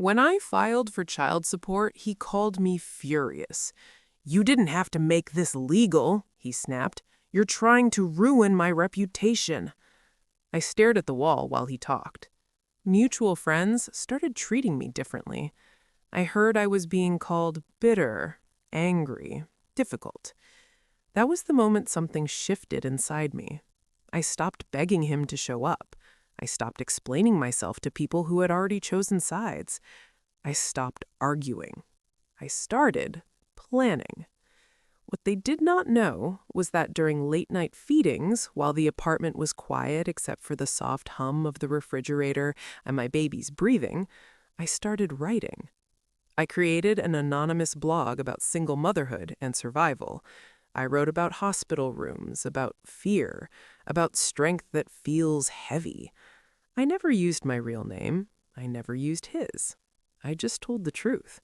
When I filed for child support, he called me furious. "You didn't have to make this legal," he snapped. "You're trying to ruin my reputation." I stared at the wall while he talked. Mutual friends started treating me differently. I heard I was being called bitter, angry, difficult. That was the moment something shifted inside me. I stopped begging him to show up. I stopped explaining myself to people who had already chosen sides. I stopped arguing. I started planning. What they did not know was that during late-night feedings, while the apartment was quiet except for the soft hum of the refrigerator and my baby's breathing, I started writing. I created an anonymous blog about single motherhood and survival. I wrote about hospital rooms, about fear, about strength that feels heavy. I never used my real name. I never used his. I just told the truth.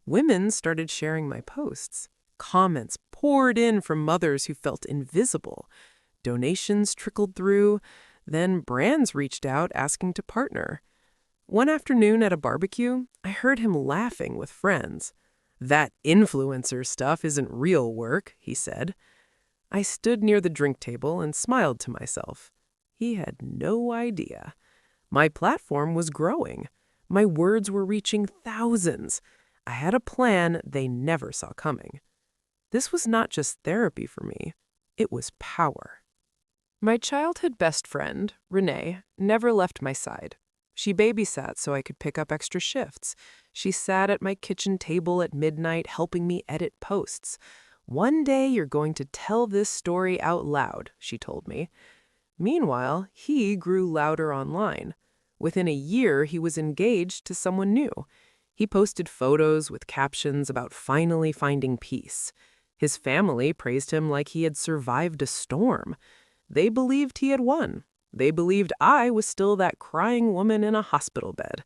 Women started sharing my posts. Comments poured in from mothers who felt invisible. Donations trickled through. Then brands reached out asking to partner. One afternoon at a barbecue, I heard him laughing with friends. "That influencer stuff isn't real work," he said. I stood near the drink table and smiled to myself. He had no idea. My platform was growing. My words were reaching thousands. I had a plan they never saw coming. This was not just therapy for me. It was power. My childhood best friend, Renee, never left my side. She babysat so I could pick up extra shifts. She sat at my kitchen table at midnight helping me edit posts. "One day you're going to tell this story out loud," she told me. Meanwhile, he grew louder online. Within a year, he was engaged to someone new. He posted photos with captions about finally finding peace. His family praised him like he had survived a storm. They believed he had won. They believed I was still that crying woman in a hospital bed.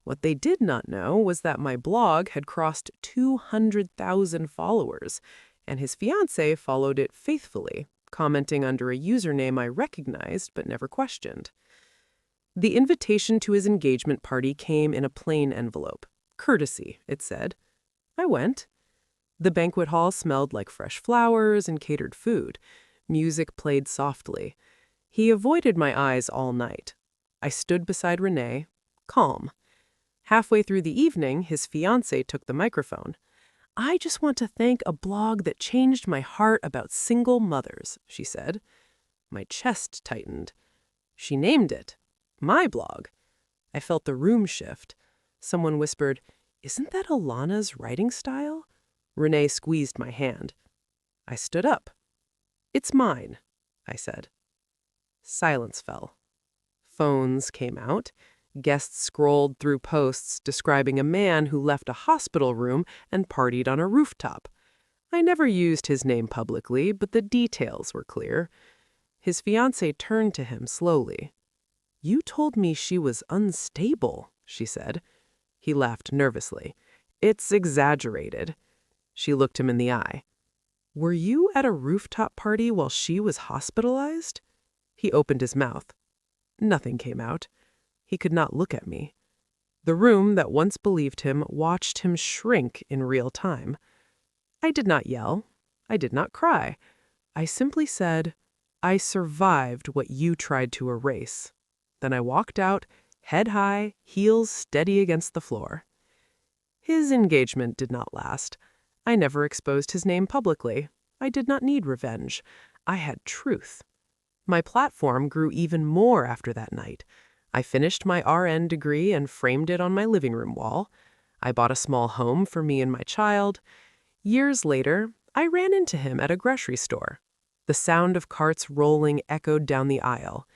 What they did not know was that my blog had crossed 200,000 followers, and his fiancée followed it faithfully, commenting under a username I recognized but never questioned. The invitation to his engagement party came in a plain envelope. Courtesy, it said. I went. The banquet hall smelled like fresh flowers and catered food. Music played softly. He avoided my eyes all night. I stood beside Renee, calm. Halfway through the evening, his fiancée took the microphone. "I just want to thank a blog that changed my heart about single mothers," she said. My chest tightened. She named it. My blog. I felt the room shift. Someone whispered, "Isn't that Alana's writing style?" Renee squeezed my hand. I stood up. "It's mine," I said. Silence fell. Phones came out. Guests scrolled through posts describing a man who left a hospital room and partied on a rooftop. I never used his name publicly, but the details were clear. His fiancée turned to him slowly. "You told me she was unstable," she said. He laughed nervously. "It's exaggerated." She looked him in the eye. "Were you at a rooftop party while she was hospitalized?" He opened his mouth. Nothing came out. He could not look at me. The room that once believed him watched him shrink in real time. I did not yell. I did not cry. I simply said, "I survived what you tried to erase." Then I walked out, head high, heels steady against the floor. His engagement did not last. I never exposed his name publicly. I did not need revenge. I had truth. My platform grew even more after that night. I finished my RN degree and framed it on my living room wall. I bought a small home for me and my child. Years later, I ran into him at a grocery store. The sound of carts rolling echoed down the aisle.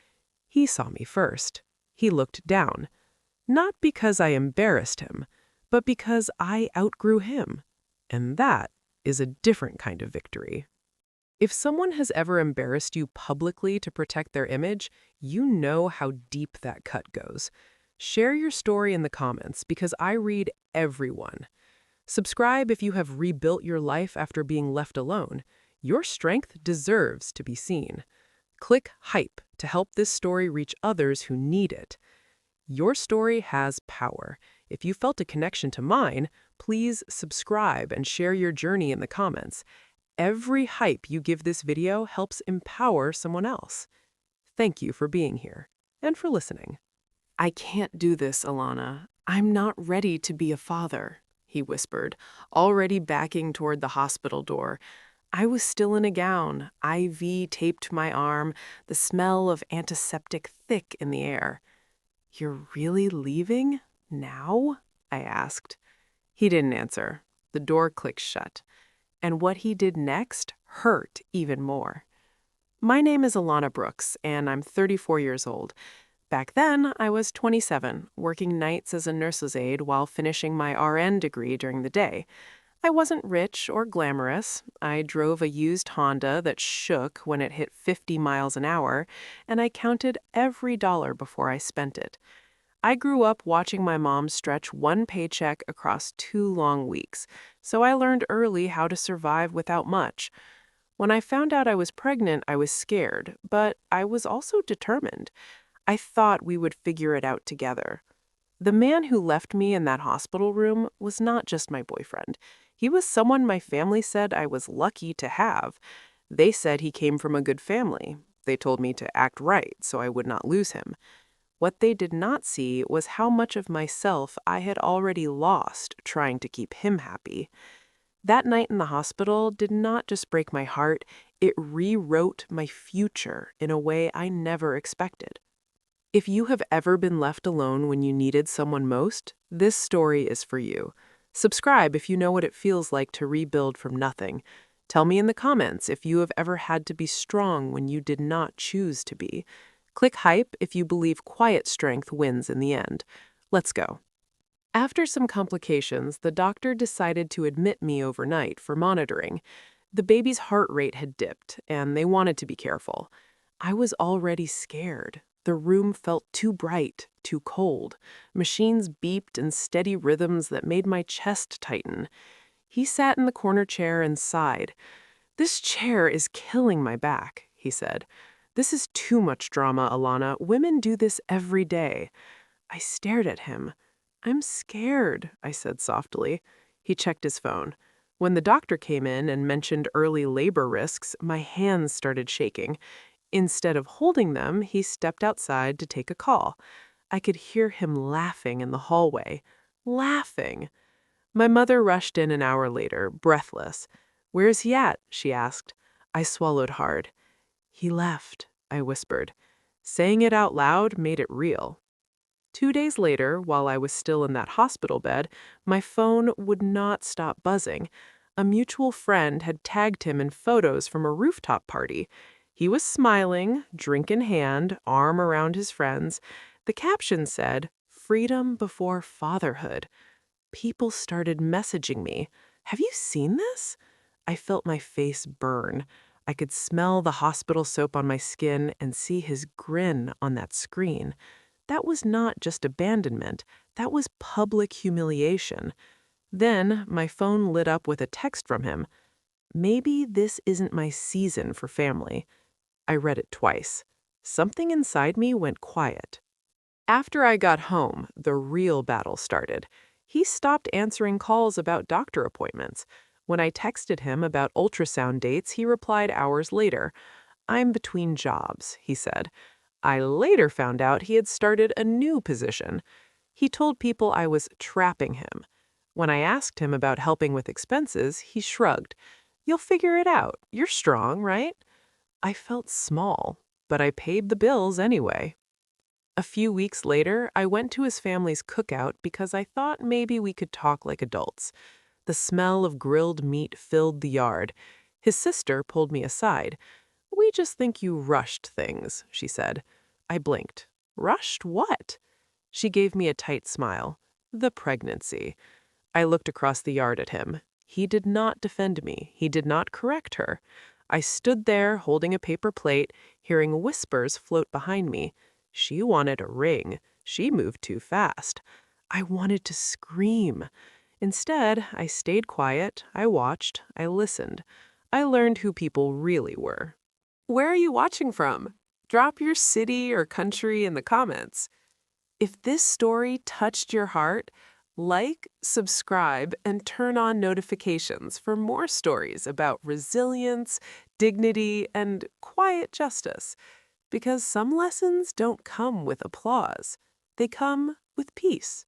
He saw me first. He looked down. Not because I embarrassed him, but because I outgrew him. And that is a different kind of victory. If someone has ever embarrassed you publicly to protect their image, you know how deep that cut goes. Share your story in the comments because I read everyone. Subscribe if you have rebuilt your life after being left alone. Your strength deserves to be seen. Click Hype to help this story reach others who need it. Your story has power. If you felt a connection to mine, please subscribe and share your journey in the comments. Every hype you give this video helps empower someone else. Thank you for being here and for listening. I can't do this, Alana. I'm not ready to be a father, he whispered, already backing toward the hospital door. I was still in a gown, IV taped to my arm, the smell of antiseptic thick in the air. You're really leaving? Now? I asked. He didn't answer. The door clicked shut. And what he did next hurt even more. My name is Alana Brooks, and I'm 34 years old. Back then, I was 27, working nights as a nurse's aide while finishing my RN degree during the day. I wasn't rich or glamorous. I drove a used Honda that shook when it hit 50 miles an hour, and I counted every dollar before I spent it. I grew up watching my mom stretch one paycheck across 2 long weeks, so I learned early how to survive without much. When I found out I was pregnant, I was scared, but I was also determined. I thought we would figure it out together. The man who left me in that hospital room was not just my boyfriend. He was someone my family said I was lucky to have. They said he came from a good family. They told me to act right so I would not lose him. What they did not see was how much of myself I had already lost trying to keep him happy. That night in the hospital did not just break my heart, it rewrote my future in a way I never expected. If you have ever been left alone when you needed someone most, this story is for you. Subscribe if you know what it feels like to rebuild from nothing. Tell me in the comments if you have ever had to be strong when you did not choose to be. Click hype if you believe quiet strength wins in the end. Let's go. After some complications, the doctor decided to admit me overnight for monitoring. The baby's heart rate had dipped, and they wanted to be careful. I was already scared. The room felt too bright, too cold. Machines beeped in steady rhythms that made my chest tighten. He sat in the corner chair and sighed. "This chair is killing my back," he said. "This is too much drama, Alana. Women do this every day." I stared at him. "I'm scared," I said softly. He checked his phone. When the doctor came in and mentioned early labor risks, my hands started shaking. Instead of holding them, he stepped outside to take a call. I could hear him laughing in the hallway. Laughing. My mother rushed in an hour later, breathless. "Where is he at?" she asked. I swallowed hard. "He left," I whispered. Saying it out loud made it real. 2 days later, while I was still in that hospital bed, my phone would not stop buzzing. A mutual friend had tagged him in photos from a rooftop party. He was smiling, drink in hand, arm around his friends. The caption said, "Freedom before fatherhood." People started messaging me. "Have you seen this?" I felt my face burn. I could smell the hospital soap on my skin and see his grin on that screen. That was not just abandonment, that was public humiliation. Then my phone lit up with a text from him. "Maybe this isn't my season for family." I read it twice. Something inside me went quiet. After I got home, the real battle started. He stopped answering calls about doctor appointments. When I texted him about ultrasound dates, he replied hours later. "I'm between jobs," he said. I later found out he had started a new position. He told people I was trapping him. When I asked him about helping with expenses, he shrugged. "You'll figure it out. You're strong, right?" I felt small, but I paid the bills anyway. A few weeks later, I went to his family's cookout because I thought maybe we could talk like adults. The smell of grilled meat filled the yard. His sister pulled me aside. "We just think you rushed things," she said. I blinked. "Rushed what?" She gave me a tight smile. "The pregnancy." I looked across the yard at him. He did not defend me. He did not correct her. I stood there holding a paper plate, hearing whispers float behind me. She wanted a ring. She moved too fast. I wanted to scream. Instead, I stayed quiet. I watched. I listened. I learned who people really were. Where are you watching from? Drop your city or country in the comments. If this story touched your heart, Like, subscribe, and turn on notifications for more stories about resilience, dignity, and quiet justice. Because some lessons don't come with applause, they come with peace.